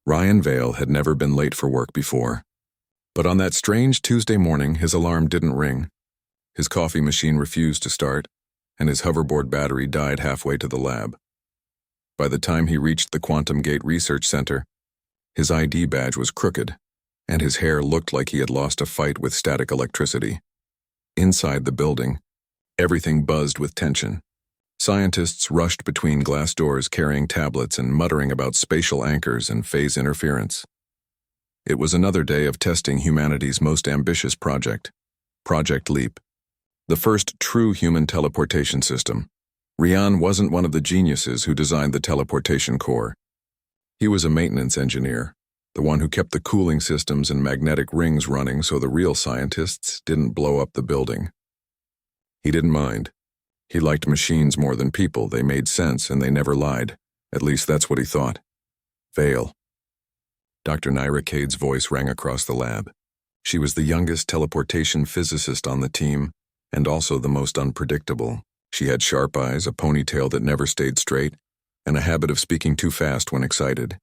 Ryan Vale had never been late for work before. But on that strange Tuesday morning, his alarm didn't ring. His coffee machine refused to start, and his hoverboard battery died halfway to the lab. By the time he reached the Quantum Gate Research Center, his ID badge was crooked, and his hair looked like he had lost a fight with static electricity. Inside the building, everything buzzed with tension. Scientists rushed between glass doors carrying tablets and muttering about spatial anchors and phase interference. It was another day of testing humanity's most ambitious project, Project Leap, the first true human teleportation system. Ryan wasn't one of the geniuses who designed the teleportation core. He was a maintenance engineer, the one who kept the cooling systems and magnetic rings running so the real scientists didn't blow up the building. He didn't mind. He liked machines more than people. They made sense and they never lied. At least that's what he thought. Vale. Dr. Naira Cade's voice rang across the lab. She was the youngest teleportation physicist on the team, and also the most unpredictable. She had sharp eyes, a ponytail that never stayed straight, and a habit of speaking too fast when excited.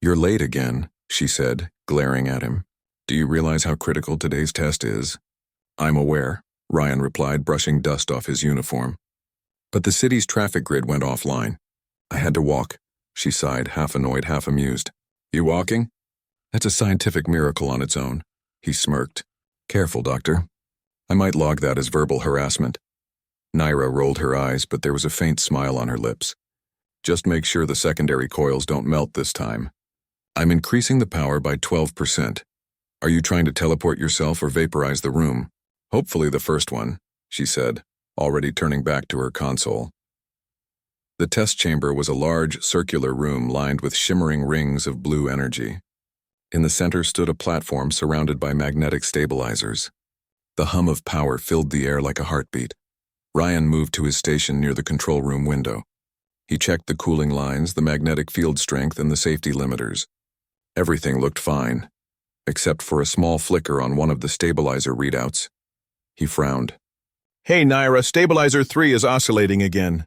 "You're late again," she said, glaring at him. "Do you realize how critical today's test is?" "I'm aware," Ryan replied, brushing dust off his uniform. "But the city's traffic grid went offline. I had to walk," she sighed, half annoyed, half amused. "You walking?" "That's a scientific miracle on its own," he smirked. "Careful, Doctor. I might log that as verbal harassment." Naira rolled her eyes, but there was a faint smile on her lips. "Just make sure the secondary coils don't melt this time. I'm increasing the power by 12%. Are you trying to teleport yourself or vaporize the room?" "Hopefully the first one," she said, already turning back to her console. The test chamber was a large, circular room lined with shimmering rings of blue energy. In the center stood a platform surrounded by magnetic stabilizers. The hum of power filled the air like a heartbeat. Ryan moved to his station near the control room window. He checked the cooling lines, the magnetic field strength, and the safety limiters. Everything looked fine, except for a small flicker on one of the stabilizer readouts. He frowned. "Hey, Naira, stabilizer 3 is oscillating again.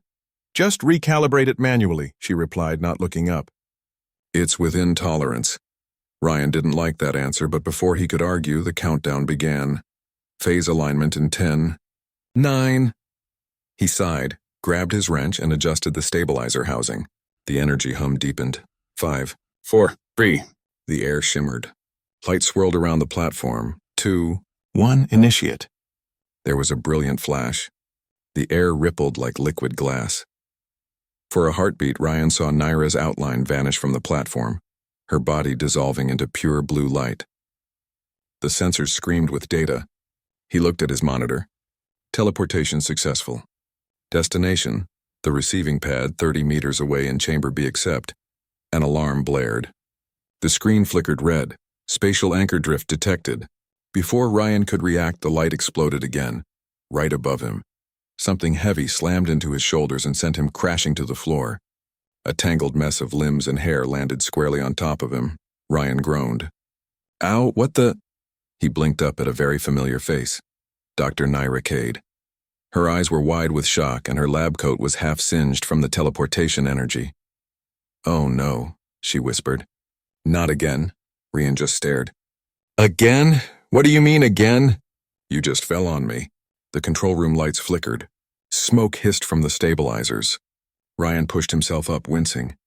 Just recalibrate it manually," she replied, not looking up. "It's within tolerance." Ryan didn't like that answer, but before he could argue, the countdown began. Phase alignment in 10, 9. He sighed, grabbed his wrench, and adjusted the stabilizer housing. The energy hum deepened. 5, 4, 3. The air shimmered. Light swirled around the platform. 2, 1, initiate. There was a brilliant flash. The air rippled like liquid glass. For a heartbeat, Ryan saw Naira's outline vanish from the platform, her body dissolving into pure blue light. The sensors screamed with data. He looked at his monitor. Teleportation successful. Destination, the receiving pad 30 meters away in Chamber B accept. An alarm blared. The screen flickered red. Spatial anchor drift detected. Before Ryan could react, the light exploded again, right above him. Something heavy slammed into his shoulders and sent him crashing to the floor. A tangled mess of limbs and hair landed squarely on top of him. Ryan groaned. "Ow, what the—" He blinked up at a very familiar face. Dr. Naira Cade. Her eyes were wide with shock, and her lab coat was half singed from the teleportation energy. "Oh no," she whispered. "Not again." Ryan just stared. "Again? What do you mean, again?" "You just fell on me." The control room lights flickered. Smoke hissed from the stabilizers. Ryan pushed himself up, wincing.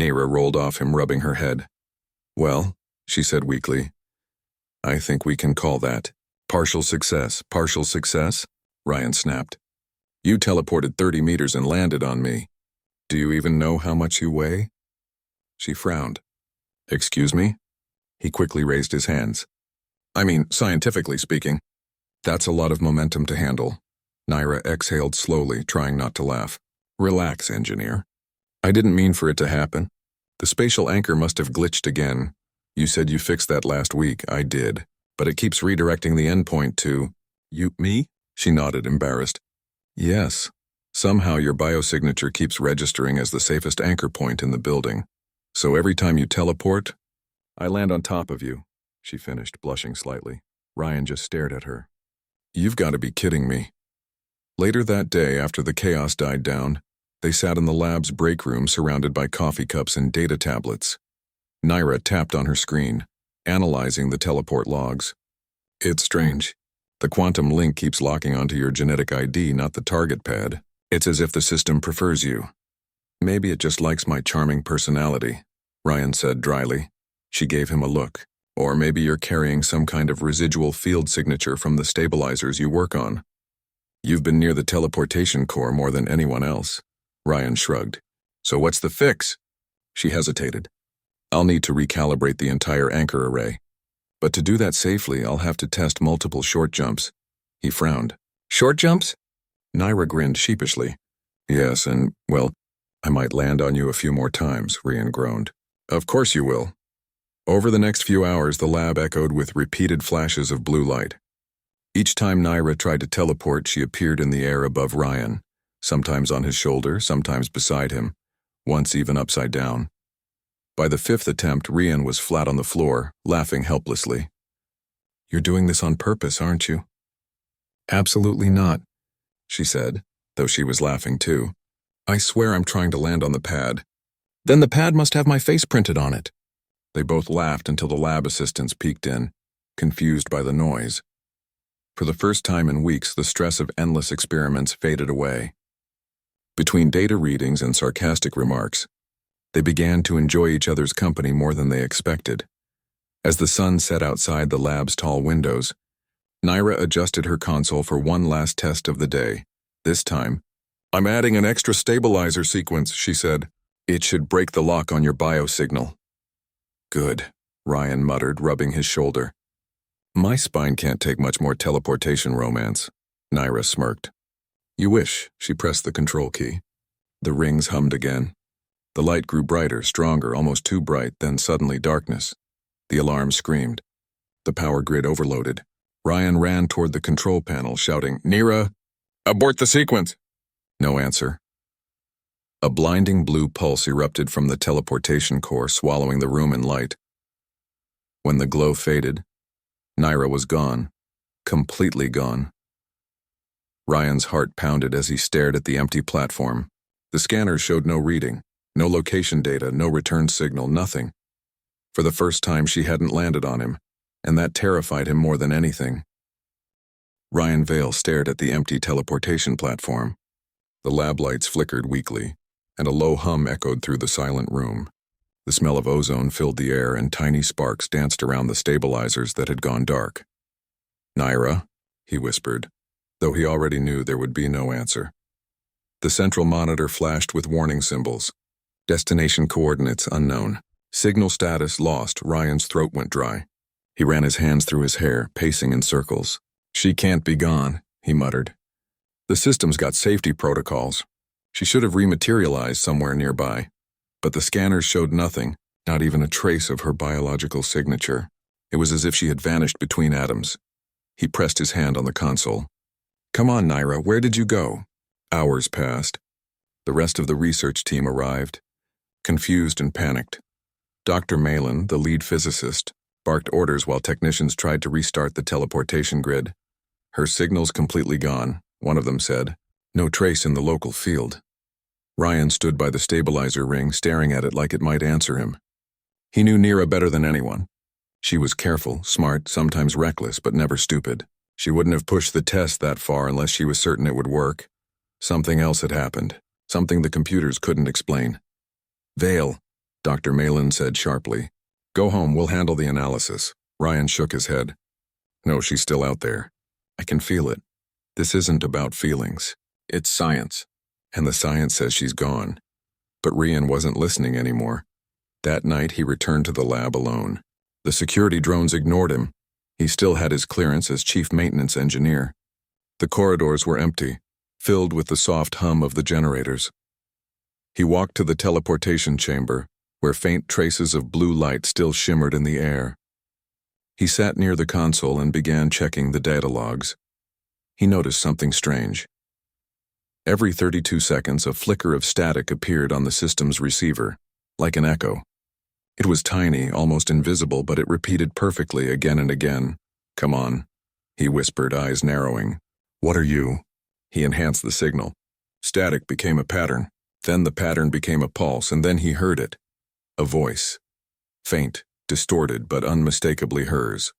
Naira rolled off him, rubbing her head. "Well," she said weakly, "I think we can call that partial success." "Partial success?" Ryan snapped. "You teleported 30 meters and landed on me. Do you even know how much you weigh?" She frowned. "Excuse me?" He quickly raised his hands. "I mean, scientifically speaking." "That's a lot of momentum to handle." Naira exhaled slowly, trying not to laugh. "Relax, engineer. I didn't mean for it to happen. The spatial anchor must have glitched again. You said you fixed that last week. I did. But it keeps redirecting the endpoint to— Me? She nodded, embarrassed. "Yes. Somehow your biosignature keeps registering as the safest anchor point in the building. So every time you teleport, I land on top of you," she finished, blushing slightly. Ryan just stared at her. "You've got to be kidding me." Later that day, after the chaos died down, they sat in the lab's break room surrounded by coffee cups and data tablets. Naira tapped on her screen, analyzing the teleport logs. It's strange. The quantum link keeps locking onto your genetic ID, not the target pad. It's as if the system prefers you. Maybe it just likes my charming personality, Ryan said dryly. She gave him a look. Or maybe you're carrying some kind of residual field signature from the stabilizers you work on. You've been near the teleportation core more than anyone else. Ryan shrugged. So what's the fix? She hesitated. I'll need to recalibrate the entire anchor array. But to do that safely, I'll have to test multiple short jumps. He frowned. Short jumps? Naira grinned sheepishly. Yes, and, well, I might land on you a few more times, Ryan groaned. Of course you will. Over the next few hours, the lab echoed with repeated flashes of blue light. Each time Naira tried to teleport, she appeared in the air above Ryan, sometimes on his shoulder, sometimes beside him, once even upside down. By the fifth attempt, Ryan was flat on the floor, laughing helplessly. You're doing this on purpose, aren't you? Absolutely not, she said, though she was laughing too. I swear I'm trying to land on the pad. Then the pad must have my face printed on it. They both laughed until the lab assistants peeked in, confused by the noise. For the first time in weeks, the stress of endless experiments faded away. Between data readings and sarcastic remarks, they began to enjoy each other's company more than they expected. As the sun set outside the lab's tall windows, Naira adjusted her console for one last test of the day. This time, I'm adding an extra stabilizer sequence, she said. It should break the lock on your biosignal. Good, Ryan muttered, rubbing his shoulder. My spine can't take much more teleportation romance. Naira smirked. You wish, she pressed the control key. The rings hummed again. The light grew brighter, stronger, almost too bright, then suddenly darkness. The alarm screamed. The power grid overloaded. Ryan ran toward the control panel, shouting, Naira, abort the sequence! No answer. A blinding blue pulse erupted from the teleportation core, swallowing the room in light. When the glow faded, Naira was gone, completely gone. Ryan's heart pounded as he stared at the empty platform. The scanners showed no reading, no location data, no return signal, nothing. For the first time, she hadn't landed on him, and that terrified him more than anything. Ryan Vale stared at the empty teleportation platform. The lab lights flickered weakly, and a low hum echoed through the silent room. The smell of ozone filled the air, and tiny sparks danced around the stabilizers that had gone dark. Naira, he whispered, though he already knew there would be no answer. The central monitor flashed with warning symbols. Destination coordinates unknown. Signal status lost. Ryan's throat went dry. He ran his hands through his hair, pacing in circles. She can't be gone, he muttered. The system's got safety protocols. She should have rematerialized somewhere nearby. But the scanners showed nothing, not even a trace of her biological signature. It was as if she had vanished between atoms. He pressed his hand on the console. Come on, Naira, where did you go? Hours passed. The rest of the research team arrived, confused and panicked. Dr. Malin, the lead physicist, barked orders while technicians tried to restart the teleportation grid. Her signal's completely gone, one of them said. No trace in the local field. Ryan stood by the stabilizer ring, staring at it like it might answer him. He knew Naira better than anyone. She was careful, smart, sometimes reckless, but never stupid. She wouldn't have pushed the test that far unless she was certain it would work. Something else had happened, something the computers couldn't explain. Vale, Dr. Malin said sharply. Go home, we'll handle the analysis. Ryan shook his head. No, she's still out there. I can feel it. This isn't about feelings. It's science. And the science says she's gone. But Ryan wasn't listening anymore. That night, he returned to the lab alone. The security drones ignored him. He still had his clearance as chief maintenance engineer. The corridors were empty, filled with the soft hum of the generators. He walked to the teleportation chamber, where faint traces of blue light still shimmered in the air. He sat near the console and began checking the data logs. He noticed something strange. Every 32 seconds, a flicker of static appeared on the system's receiver, like an echo. It was tiny, almost invisible, but it repeated perfectly again and again. Come on, he whispered, eyes narrowing. What are you? He enhanced the signal. Static became a pattern. Then the pattern became a pulse, and then he heard it. A voice. faint, distorted, but unmistakably hers.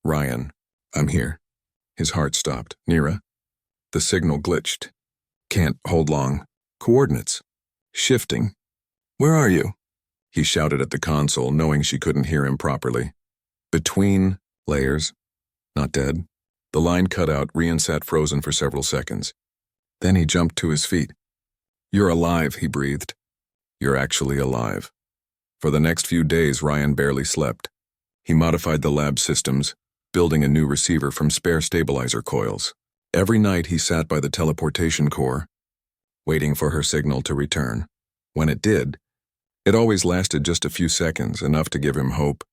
"Ryan, I'm here." His heart stopped. "Nira?" The signal glitched. "Can't hold long. Coordinates. Shifting. Where are you?" He shouted at the console, knowing she couldn't hear him properly. "Between layers. Not dead." The line cut out. Ryan sat frozen for several seconds. Then he jumped to his feet. "You're alive," he breathed. "You're actually alive." For the next few days, Ryan barely slept. He modified the lab systems, building a new receiver from spare stabilizer coils. Every night he sat by the teleportation core, waiting for her signal to return. When it did, it always lasted just a few seconds, enough to give him hope,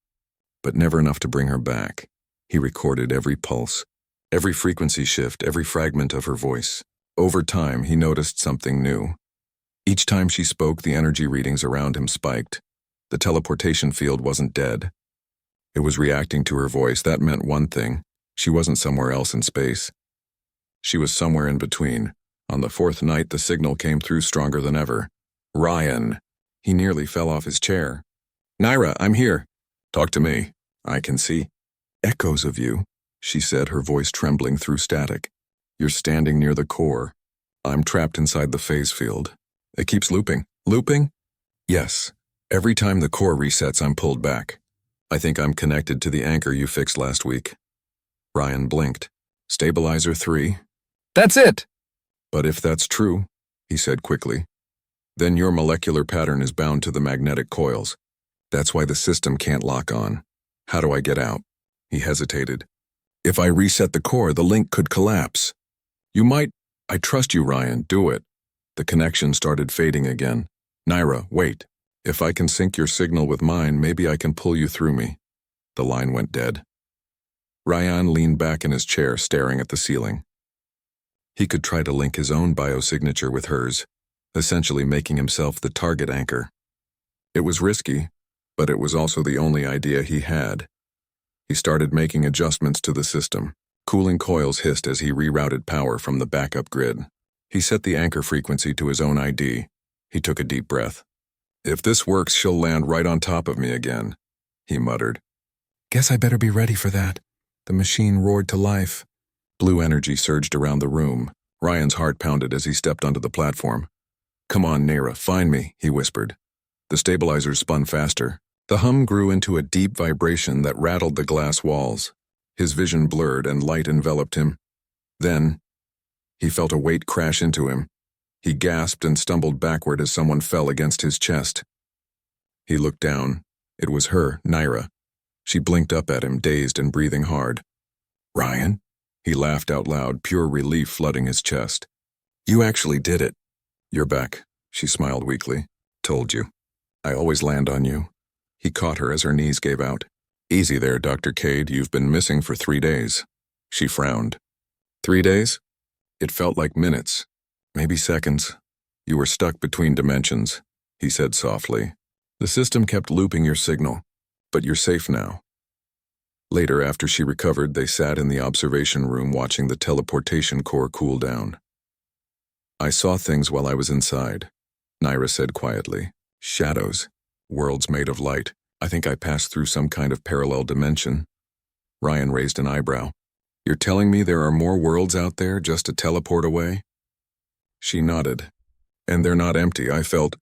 but never enough to bring her back. He recorded every pulse, every frequency shift, every fragment of her voice. Over time, he noticed something new. Each time she spoke, the energy readings around him spiked. The teleportation field wasn't dead. It was reacting to her voice. That meant one thing. She wasn't somewhere else in space. She was somewhere in between. On the fourth night, the signal came through stronger than ever. "Ryan." He nearly fell off his chair. "Nira, I'm here." "Talk to me. I can see." "Echoes of you," she said, her voice trembling through static. "You're standing near the core. I'm trapped inside the phase field. It keeps looping." "Looping?" "Yes. Every time the core resets, I'm pulled back. I think I'm connected to the anchor you fixed last week." Ryan blinked. "Stabilizer 3? "That's it!" "But if that's true," he said quickly, "then your molecular pattern is bound to the magnetic coils. That's why the system can't lock on. How do I get out?" He hesitated. "If I reset the core, the link could collapse." "You might—" "I trust you, Ryan. Do it." The connection started fading again. "Nira, wait. If I can sync your signal with mine, maybe I can pull you through me." The line went dead. Ryan leaned back in his chair, staring at the ceiling. He could try to link his own biosignature with hers, essentially making himself the target anchor. It was risky, but it was also the only idea he had. He started making adjustments to the system. Cooling coils hissed as he rerouted power from the backup grid. He set the anchor frequency to his own ID. He took a deep breath. "If this works, she'll land right on top of me again," he muttered. "Guess I better be ready for that." The machine roared to life. Blue energy surged around the room. Ryan's heart pounded as he stepped onto the platform. "Come on, Nira, find me," he whispered. The stabilizers spun faster. The hum grew into a deep vibration that rattled the glass walls. His vision blurred and light enveloped him. Then, he felt a weight crash into him. He gasped and stumbled backward as someone fell against his chest. He looked down. It was her, Nira. She blinked up at him, dazed and breathing hard. "Ryan?" He laughed out loud, pure relief flooding his chest. "You actually did it." "You're back," she smiled weakly. "Told you. I always land on you." He caught her as her knees gave out. "Easy there, Dr. Cade. You've been missing for 3 days." She frowned. 3 days? It felt like minutes. Maybe seconds. "You were stuck between dimensions," he said softly. "The system kept looping your signal, but you're safe now." Later, after she recovered, they sat in the observation room watching the teleportation core cool down. "I saw things while I was inside," Nira said quietly. "Shadows. Worlds made of light. I think I passed through some kind of parallel dimension." Ryan raised an eyebrow. "You're telling me there are more worlds out there just a teleport away?" She nodded. "And they're not empty. I felt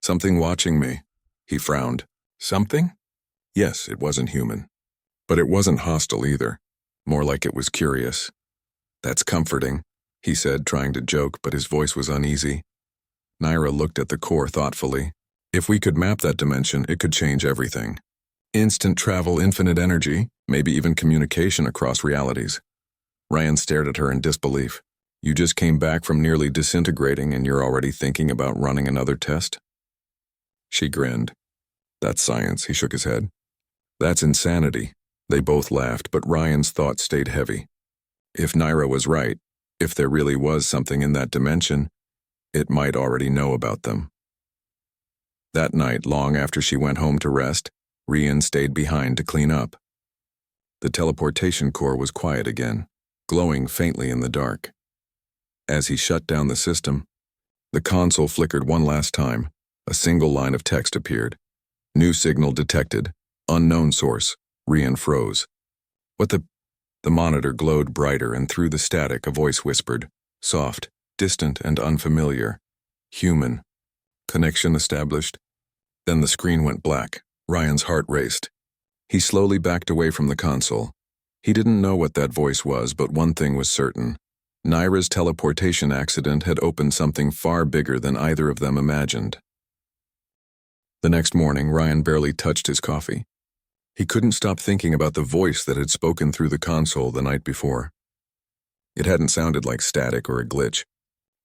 something watching me." He frowned. "Something?" "Yes, it wasn't human. But it wasn't hostile either. More like it was curious." "That's comforting," he said, trying to joke, but his voice was uneasy. Nira looked at the core thoughtfully. "If we could map that dimension, it could change everything. Instant travel, infinite energy, maybe even communication across realities." Ryan stared at her in disbelief. "You just came back from nearly disintegrating and you're already thinking about running another test?" She grinned. "That's science," he shook his head. "That's insanity." They both laughed, but Ryan's thoughts stayed heavy. If Nira was right, if there really was something in that dimension, it might already know about them. That night, long after she went home to rest, Ryan stayed behind to clean up. The teleportation core was quiet again, glowing faintly in the dark. As he shut down the system, the console flickered one last time. A single line of text appeared. New signal detected. Unknown source. Ryan froze. What the? The monitor glowed brighter, and through the static a voice whispered, soft, distant, and unfamiliar. Human. Connection established. Then the screen went black. Ryan's heart raced. He slowly backed away from the console. He didn't know what that voice was, but one thing was certain. Naira's teleportation accident had opened something far bigger than either of them imagined. The next morning, Ryan barely touched his coffee. He couldn't stop thinking about the voice that had spoken through the console the night before. It hadn't sounded like static or a glitch.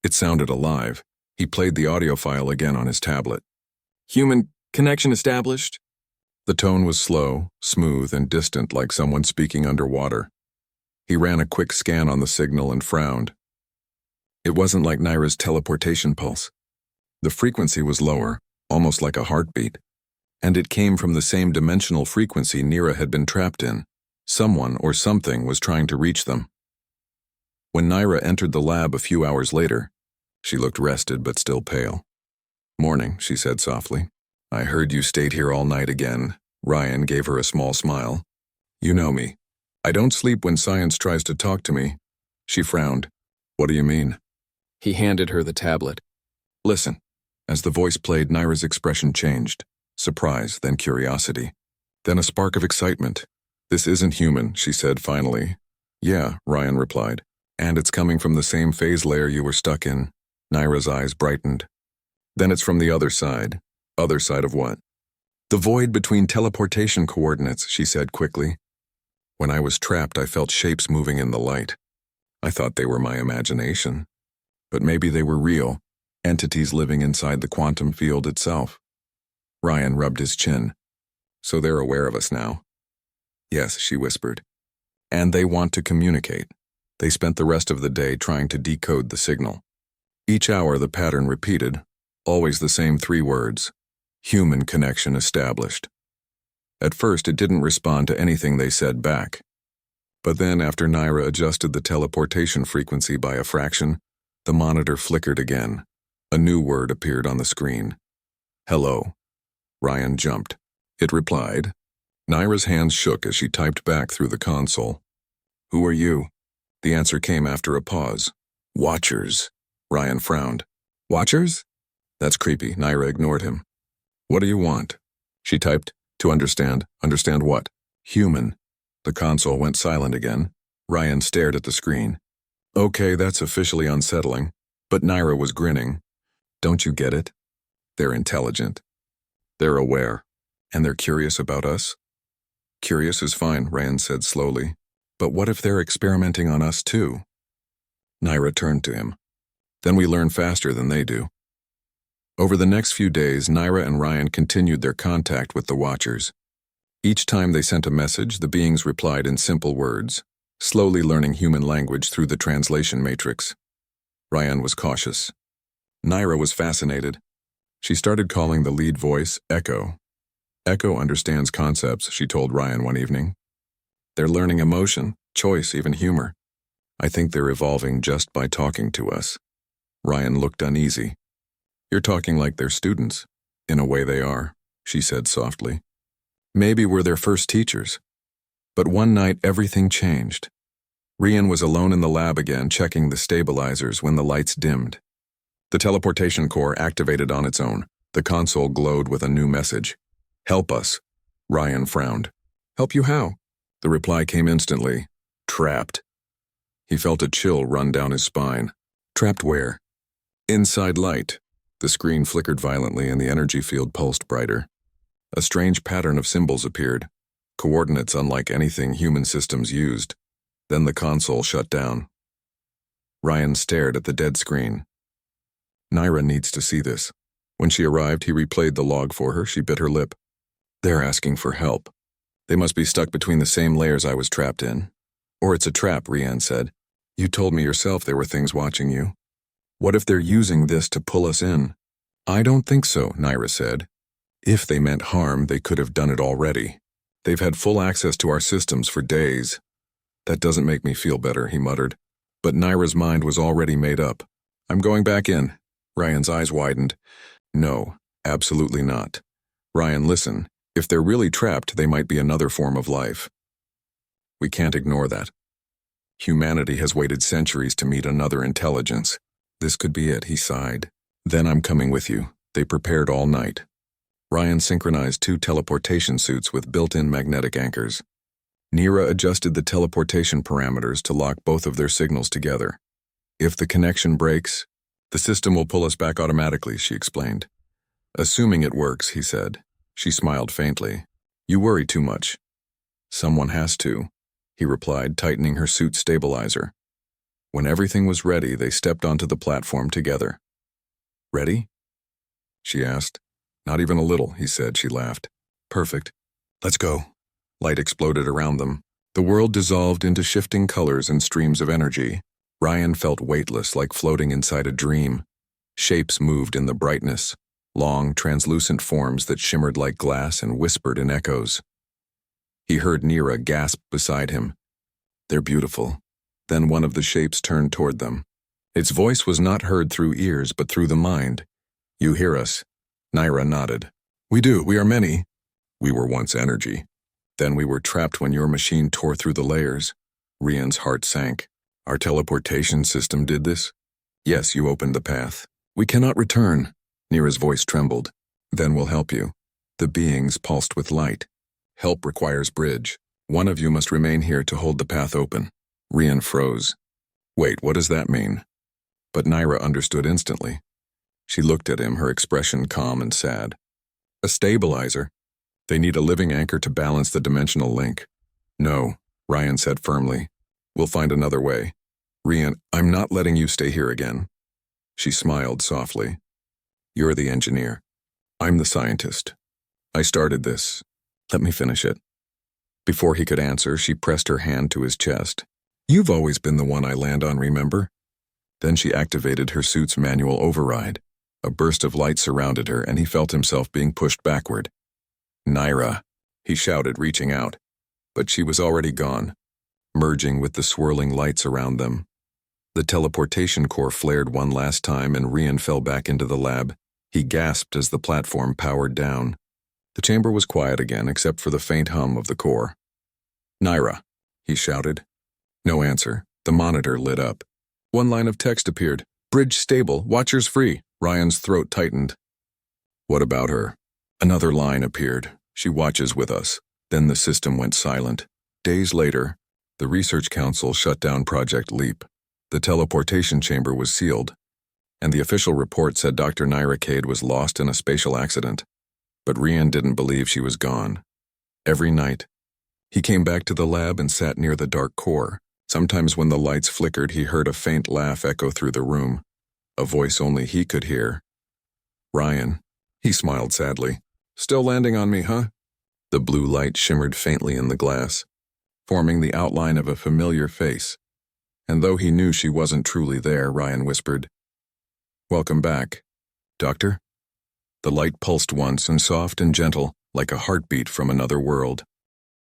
It sounded alive. He played the audio file again on his tablet. Human connection established? The tone was slow, smooth, and distant, like someone speaking underwater. He ran a quick scan on the signal and frowned. It wasn't like Naira's teleportation pulse. The frequency was lower, almost like a heartbeat. And it came from the same dimensional frequency Naira had been trapped in. Someone or something was trying to reach them. When Naira entered the lab a few hours later, she looked rested but still pale. "Morning," she said softly. "I heard you stayed here all night again." Ryan gave her a small smile. "You know me. I don't sleep when science tries to talk to me." She frowned. "What do you mean?" He handed her the tablet. "Listen." As the voice played, Naira's expression changed. Surprise, then curiosity. Then a spark of excitement. "This isn't human," she said finally. "Yeah," Ryan replied. "And it's coming from the same phase layer you were stuck in." Naira's eyes brightened. "Then it's from the other side." "Other side of what?" "The void between teleportation coordinates," she said quickly. "When I was trapped, I felt shapes moving in the light. I thought they were my imagination. But maybe they were real, entities living inside the quantum field itself." Ryan rubbed his chin. "So they're aware of us now?" "Yes," she whispered. "And they want to communicate." They spent the rest of the day trying to decode the signal. Each hour the pattern repeated, always the same 3 words. Human connection established. At first it didn't respond to anything they said back. But then after Naira adjusted the teleportation frequency by a fraction, the monitor flickered again. A new word appeared on the screen. "Hello." Ryan jumped. It replied. Naira's hands shook as she typed back through the console. "Who are you?" The answer came after a pause. "Watchers." Ryan frowned. "Watchers?" "That's creepy." Naira ignored him. "What do you want?" She typed, "To understand." "Understand what?" "Human." The console went silent again. Ryan stared at the screen. "Okay, that's officially unsettling." But Naira was grinning. "Don't you get it? They're intelligent. They're aware. And they're curious about us." "Curious is fine," Ryan said slowly. "But what if they're experimenting on us too?" Naira turned to him. "Then we learn faster than they do." Over the next few days, Naira and Ryan continued their contact with the Watchers. Each time they sent a message, the beings replied in simple words, slowly learning human language through the translation matrix. Ryan was cautious. Naira was fascinated. She started calling the lead voice Echo. "Echo understands concepts," she told Ryan one evening. "They're learning emotion, choice, even humor. I think they're evolving just by talking to us." Ryan looked uneasy. "You're talking like they're students." "In a way they are," she said softly. "Maybe we're their first teachers." But one night everything changed. Ryan was alone in the lab again, checking the stabilizers when the lights dimmed. The teleportation core activated on its own. The console glowed with a new message. "Help us." Ryan frowned. "Help you how?" The reply came instantly. "Trapped." He felt a chill run down his spine. "Trapped where?" "Inside light." The screen flickered violently and the energy field pulsed brighter. A strange pattern of symbols appeared, coordinates unlike anything human systems used. Then the console shut down. Ryan stared at the dead screen. Naira needs to see this. When she arrived, he replayed the log for her. She bit her lip. "They're asking for help. They must be stuck between the same layers I was trapped in." "Or it's a trap," Ryan said. "You told me yourself there were things watching you. What if they're using this to pull us in?" "I don't think so," Naira said. "If they meant harm, they could have done it already. They've had full access to our systems for days." "That doesn't make me feel better," he muttered. But Naira's mind was already made up. "I'm going back in." Ryan's eyes widened. "No, absolutely not. Ryan, listen. If they're really trapped, they might be another form of life. We can't ignore that. Humanity has waited centuries to meet another intelligence. This could be it, he sighed. Then I'm coming with you. They prepared all night. Ryan synchronized 2 teleportation suits with built-in magnetic anchors. Nira adjusted the teleportation parameters to lock both of their signals together. If the connection breaks, the system will pull us back automatically, she explained. Assuming it works, he said. She smiled faintly. You worry too much. Someone has to, he replied, tightening her suit stabilizer. When everything was ready, they stepped onto the platform together. Ready? She asked. Not even a little, he said. She laughed. Perfect. Let's go. Light exploded around them. The world dissolved into shifting colors and streams of energy. Ryan felt weightless, like floating inside a dream. Shapes moved in the brightness, long, translucent forms that shimmered like glass and whispered in echoes. He heard Nira gasp beside him. They're beautiful. Then one of the shapes turned toward them. Its voice was not heard through ears, but through the mind. You hear us? Nira nodded. We do. We are many. We were once energy. Then we were trapped when your machine tore through the layers. Rian's heart sank. Our teleportation system did this? Yes, you opened the path. We cannot return. Nira's voice trembled. Then we'll help you. The beings pulsed with light. Help requires bridge. One of you must remain here to hold the path open. Rian froze. Wait, what does that mean? But Nira understood instantly. She looked at him, her expression calm and sad. A stabilizer. They need a living anchor to balance the dimensional link. No, Ryan said firmly. We'll find another way. Rian, I'm not letting you stay here again. She smiled softly. You're the engineer. I'm the scientist. I started this. Let me finish it. Before he could answer, she pressed her hand to his chest. You've always been the one I land on, remember? Then she activated her suit's manual override. A burst of light surrounded her, and he felt himself being pushed backward. Nira, he shouted, reaching out. But she was already gone, merging with the swirling lights around them. The teleportation core flared one last time, and Rian fell back into the lab. He gasped as the platform powered down. The chamber was quiet again, except for the faint hum of the core. Nira, he shouted. No answer. The monitor lit up. One line of text appeared. Bridge stable, watchers free. Ryan's throat tightened. What about her? Another line appeared. She watches with us. Then the system went silent. Days later, the Research Council shut down Project Leap. The teleportation chamber was sealed, and the official report said Dr. Nira Cade was lost in a spatial accident. But Rian didn't believe she was gone. Every night, he came back to the lab and sat near the dark core. Sometimes when the lights flickered, he heard a faint laugh echo through the room, a voice only he could hear. Ryan, he smiled sadly. Still landing on me, huh? The blue light shimmered faintly in the glass, forming the outline of a familiar face. And though he knew she wasn't truly there, Ryan whispered, Welcome back, Doctor? The light pulsed once, and soft and gentle, like a heartbeat from another world.